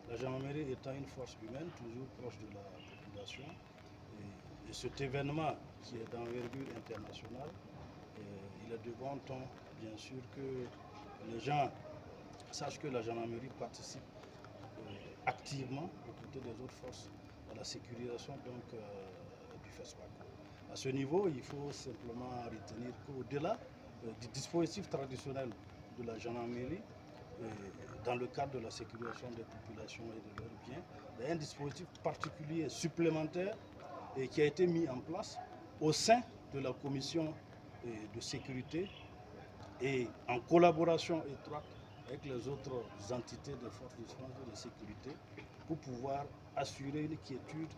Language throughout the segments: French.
La gendarmerie étant une force humaine, toujours proche de la population, et cet événement qui est d'envergure internationale, il est de bon ton, bien sûr, que les gens sachent que la gendarmerie participe activement aux côtés des autres forces à la sécurisation du FESPACO. À ce niveau, il faut simplement retenir qu'au-delà du dispositif traditionnel de la gendarmerie, dans le cadre de la sécurisation des populations et de leurs biens, il y a un dispositif particulier supplémentaire qui a été mis en place au sein de la commission de sécurité et en collaboration étroite avec les autres entités des forces de défense et de sécurité pour pouvoir assurer une quiétude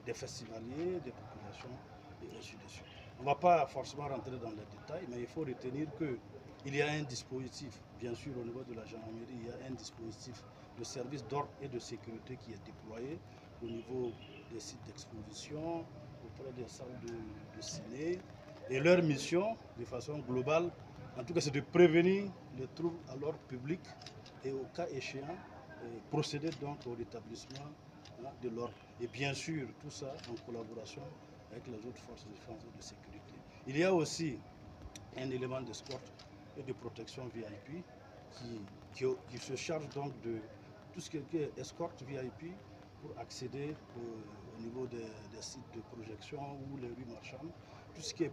des festivaliers, des populations et ainsi de suite. On ne va pas forcément rentrer dans les détails, mais il faut retenir qu'il y a un dispositif, bien sûr au niveau de la gendarmerie, il y a un dispositif de service d'ordre et de sécurité qui est déployé au niveau des sites d'exposition, auprès des salles de ciné. Et leur mission, de façon globale, en tout cas, c'est de prévenir les troubles à l'ordre public et au cas échéant, procéder donc au rétablissement de l'ordre. Et bien sûr, tout ça en collaboration avec les autres forces de défense et de sécurité. Il y a aussi un élément d'escorte et de protection VIP qui se charge donc de tout ce qui est escorte VIP pour accéder au niveau des sites de projection ou les rues marchandes, tout ce qui est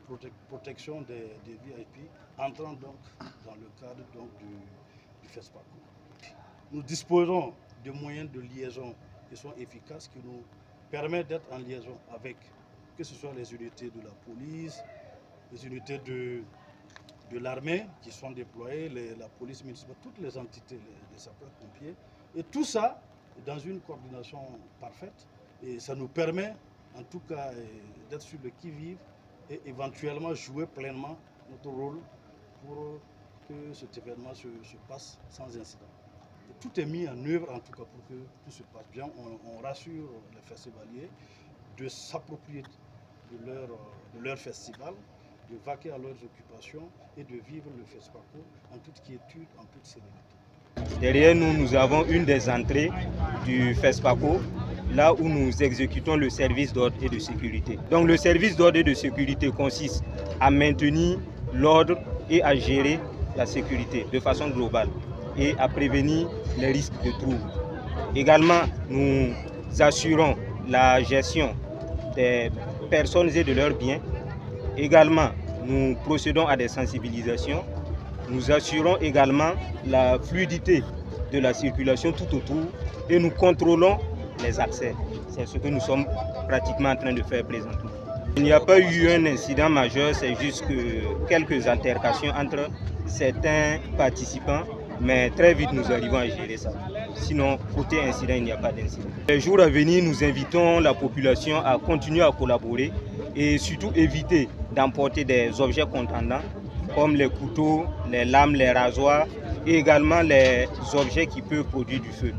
protection des VIP entrant donc dans le cadre donc du FESPACO. Nous disposons de moyens de liaison qui sont efficaces, qui nous permettent d'être en liaison avec, que ce soit les unités de la police, les unités de l'armée qui sont déployées, la police municipale, toutes les entités, les sapeurs-pompiers. Et tout ça dans une coordination parfaite. Et ça nous permet, en tout cas, d'être sur le qui-vive et éventuellement jouer pleinement notre rôle pour que cet événement se passe sans incident. Et tout est mis en œuvre, en tout cas, pour que tout se passe bien. On rassure les festivaliers de s'approprier de leur festival, de vaquer à leurs occupations et de vivre le FESPACO en toute quiétude, en toute sérénité. Derrière nous, nous avons une des entrées du FESPACO, là où nous exécutons le service d'ordre et de sécurité. Donc le service d'ordre et de sécurité consiste à maintenir l'ordre et à gérer la sécurité de façon globale et à prévenir les risques de troubles. Également, nous assurons la gestion des personnes et de leurs biens. Également, nous procédons à des sensibilisations. Nous assurons également la fluidité de la circulation tout autour et nous contrôlons les accès. C'est ce que nous sommes pratiquement en train de faire présentement. Il n'y a pas eu un incident majeur, c'est juste que quelques altercations entre certains participants, mais très vite nous arrivons à gérer ça. Sinon, côté incident, il n'y a pas d'incident. Les jours à venir, nous invitons la population à continuer à collaborer et surtout éviter d'emporter des objets contendants comme les couteaux, les lames, les rasoirs et également les objets qui peuvent produire du feu.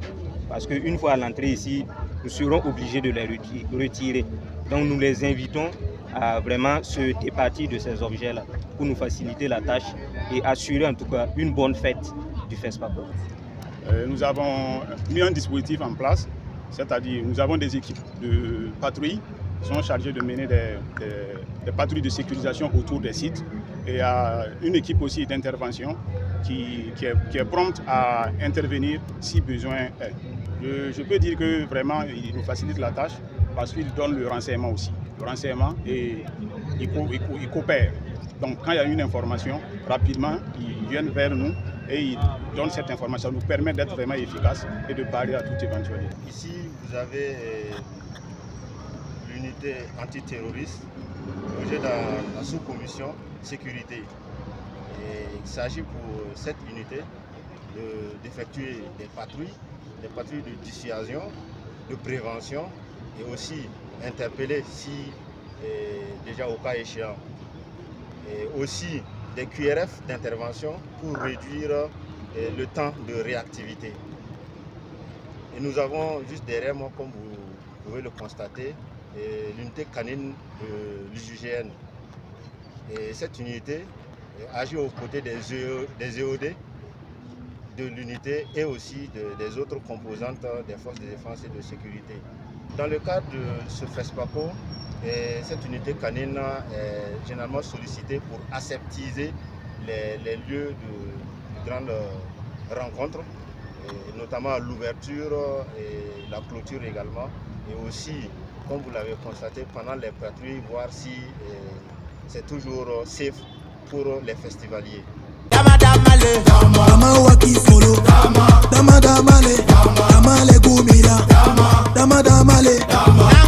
Parce qu'une fois à l'entrée ici, nous serons obligés de les retirer. Donc nous les invitons à vraiment se départir de ces objets-là pour nous faciliter la tâche et assurer en tout cas une bonne fête du FESPACO. Nous avons mis un dispositif en place, c'est-à-dire nous avons des équipes de patrouilles qui sont chargées de mener des patrouilles de sécurisation autour des sites il y a une équipe aussi d'intervention qui est prompte à intervenir si besoin est. Je peux dire que vraiment, il nous facilite la tâche parce qu'il donne le renseignement aussi. Le renseignement et il coopère. Donc quand il y a une information, rapidement, ils viennent vers nous et ils donnent cette information, nous permet d'être vraiment efficace et de parer à toute éventualité. Ici, vous avez l'unité antiterroriste logée dans la sous-commission sécurité. Et il s'agit pour cette unité d'effectuer des patrouilles de dissuasion, de prévention et aussi interpeller si déjà au cas échéant. Et aussi des QRF d'intervention pour réduire le temps de réactivité. Et nous avons juste derrière moi, comme vous pouvez le constater, l'unité canine de l'UGN. Et cette unité agit aux côtés des EOD de l'unité et aussi des autres composantes des forces de défense et de sécurité. Dans le cadre de ce FESPACO, cette unité canine est généralement sollicitée pour aseptiser les lieux de grandes rencontres, notamment l'ouverture et la clôture également, et aussi, comme vous l'avez constaté, pendant les patrouilles, voir si c'est toujours safe pour les festivaliers. Dama damale, dama waki solo, dama damale, dama le gumila, dama damale.